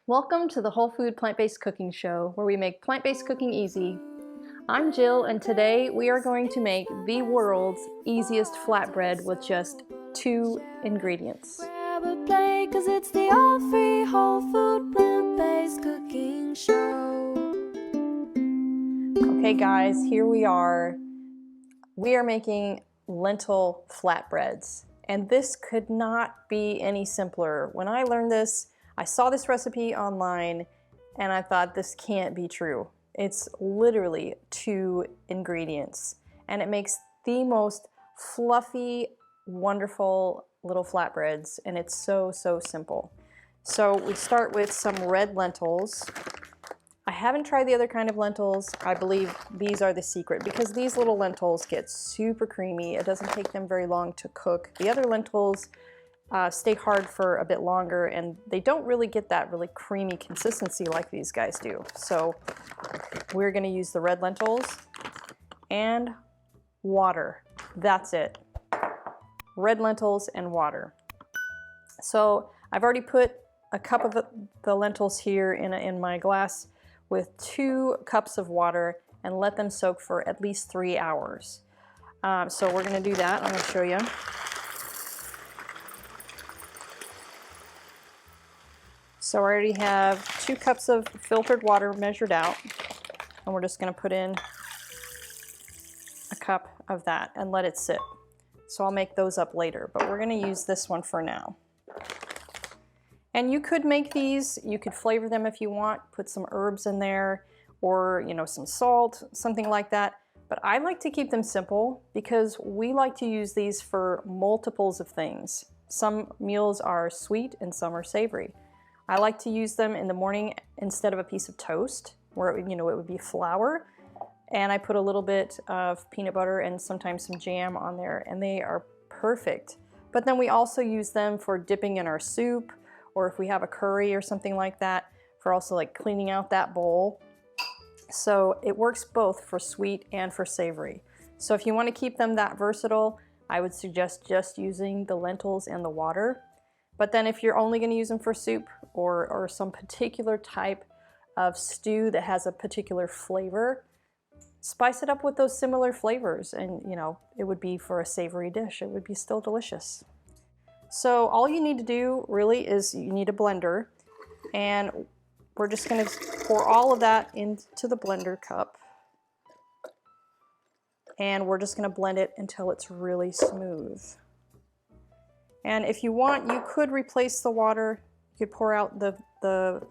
Welcome to the Whole Food Plant-Based Cooking Show, where we make plant-based cooking easy. I'm Jill, and today we are going to make the world's easiest flatbread with just 2 ingredients. Grab a plate, 'cause it's the all-free whole food plant-based cooking show. Okay guys, here we are. We are making lentil flatbreads, and this could not be any simpler. When I learned this, I saw this recipe online and I thought this can't be true. It's literally 2 ingredients and it makes the most fluffy, wonderful little flatbreads, and it's so simple. So we start with some red lentils. I haven't tried the other kind of lentils. I believe these are the secret because these little lentils get super creamy. It doesn't take them very long to cook. The other lentils stay hard for a bit longer, and they don't really get that really creamy consistency like these guys do. So we're going to use the red lentils and water. That's it. Red lentils and water. So I've already put a cup of the lentils here in my glass with 2 cups of water and let them soak for at least 3 hours. So we're going to do that. I'm going to show you. So I already have 2 cups of filtered water measured out, and we're just going to put in a cup of that and let it sit. So I'll make those up later, but we're going to use this one for now. And you could make these, you could flavor them if you want, put some herbs in there, or some salt, something like that. But I like to keep them simple because we like to use these for multiples of things. Some meals are sweet and some are savory. I like to use them in the morning instead of a piece of toast, where it would be flour, and I put a little bit of peanut butter and sometimes some jam on there, and they are perfect. But then we also use them for dipping in our soup, or if we have a curry or something like that, for also like cleaning out that bowl. So it works both for sweet and for savory. So if you want to keep them that versatile, I would suggest just using the lentils and the water. But then if you're only going to use them for soup or some particular type of stew that has a particular flavor, spice it up with those similar flavors, and it would be for a savory dish. It would be still delicious. So all you need to do really is you need a blender, and we're just going to pour all of that into the blender cup, and we're just going to blend it until it's really smooth. And if you want, you could replace the water. You could pour out the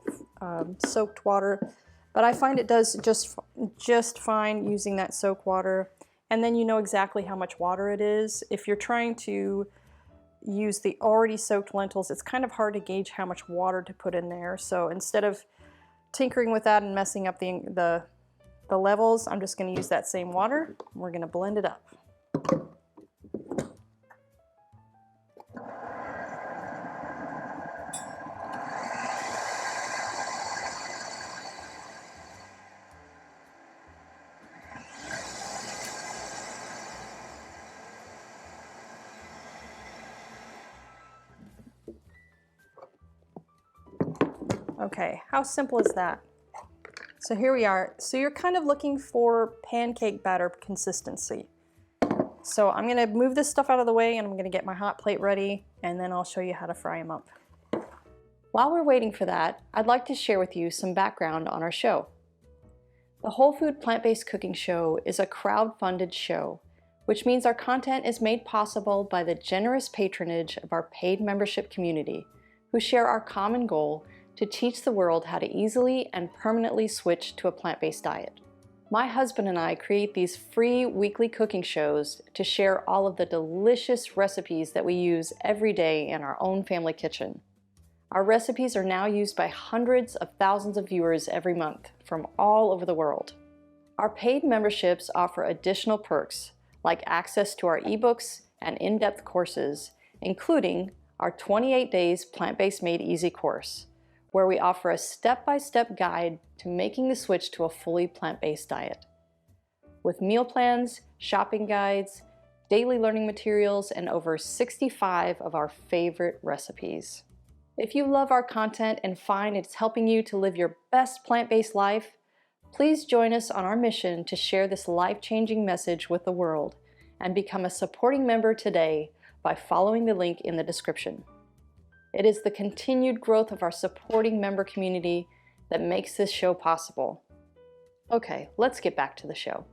soaked water, but I find it does just fine using that soaked water. And then you know exactly how much water it is. If you're trying to use the already soaked lentils, it's kind of hard to gauge how much water to put in there. So instead of tinkering with that and messing up the levels, I'm just going to use that same water. We're going to blend it up. Okay, how simple is that? So here we are. So you're kind of looking for pancake batter consistency. So I'm going to move this stuff out of the way, and I'm going to get my hot plate ready, and then I'll show you how to fry them up. While we're waiting for that, I'd like to share with you some background on our show. The Whole Food Plant-Based Cooking Show is a crowd-funded show, which means our content is made possible by the generous patronage of our paid membership community, who share our common goal to teach the world how to easily and permanently switch to a plant-based diet. My husband and I create these free weekly cooking shows to share all of the delicious recipes that we use every day in our own family kitchen. Our recipes are now used by hundreds of thousands of viewers every month from all over the world. Our paid memberships offer additional perks like access to our ebooks and in-depth courses, including our 28 Days Plant-Based Made Easy course, where we offer a step-by-step guide to making the switch to a fully plant-based diet. With meal plans, shopping guides, daily learning materials, and over 65 of our favorite recipes. If you love our content and find it's helping you to live your best plant-based life, please join us on our mission to share this life-changing message with the world and become a supporting member today by following the link in the description. It is the continued growth of our supporting member community that makes this show possible. Okay, let's get back to the show.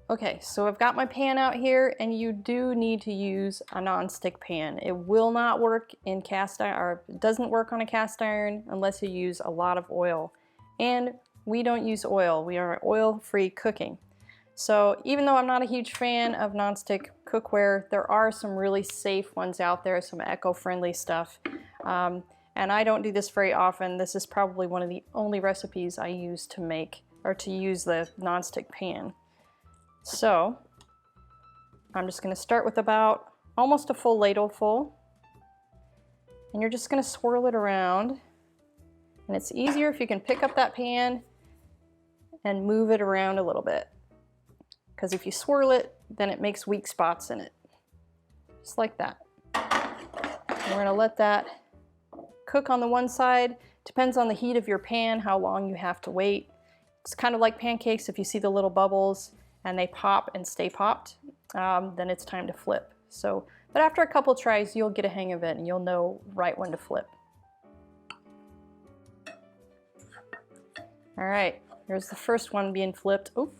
Okay, so I've got my pan out here, and you do need to use a non-stick pan. It will not work in cast iron, or it doesn't work on a cast iron unless you use a lot of oil. And we don't use oil. We are oil-free cooking. So even though I'm not a huge fan of non-stick cookware, there are some really safe ones out there, some eco-friendly stuff. And I don't do this very often. This is probably one of the only recipes I use to make, or to use the non-stick pan. So I'm just going to start with about almost a full ladle full, and you're just going to swirl it around. And it's easier if you can pick up that pan and move it around a little bit, because if you swirl it, then it makes weak spots in it, just like that. And we're going to let that cook on the one side. Depends on the heat of your pan, how long you have to wait. It's kind of like pancakes. If you see the little bubbles and they pop and stay popped, then it's time to flip. So, but after a couple tries, you'll get a hang of it and you'll know right when to flip. All right, here's the first one being flipped. Oof.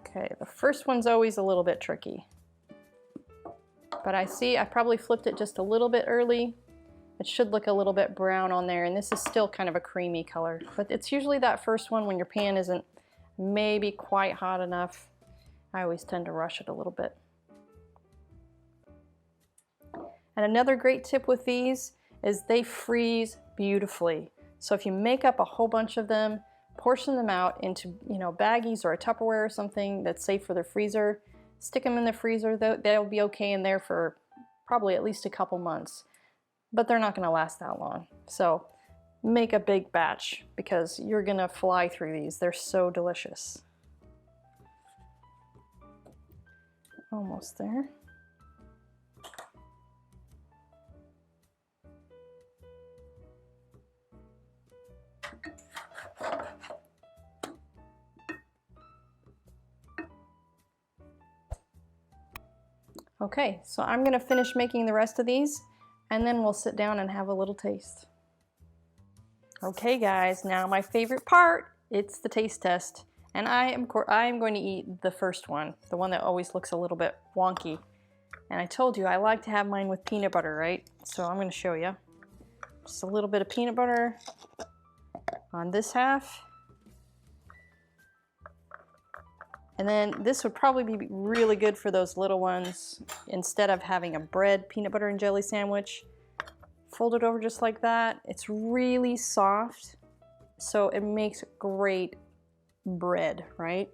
Okay, the first one's always a little bit tricky. But I see I probably flipped it just a little bit early. It should look a little bit brown on there, and this is still kind of a creamy color. But it's usually that first one when your pan isn't maybe quite hot enough. I always tend to rush it a little bit. And another great tip with these is they freeze beautifully. So if you make up a whole bunch of them, portion them out into, baggies or a Tupperware or something that's safe for the freezer. Stick them in the freezer. They'll be okay in there for probably at least a couple months, but they're not going to last that long. So make a big batch because you're gonna fly through these. They're so delicious. Almost there. Okay, so I'm gonna finish making the rest of these and then we'll sit down and have a little taste. Okay guys, now my favorite part, it's the taste test. And I am going to eat the first one, the one that always looks a little bit wonky. And I told you I like to have mine with peanut butter, right? So I'm going to show you. Just a little bit of peanut butter on this half. And then this would probably be really good for those little ones. Instead of having a bread peanut butter and jelly sandwich, fold it over just like that. It's really soft, so it makes great bread, right?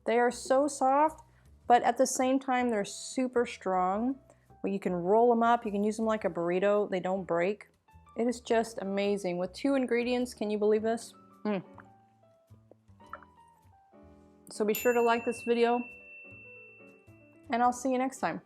They are so soft, but at the same time they're super strong. Well, you can roll them up, you can use them like a burrito, they don't break. It is just amazing. With 2 ingredients, can you believe this? So be sure to like this video, and I'll see you next time.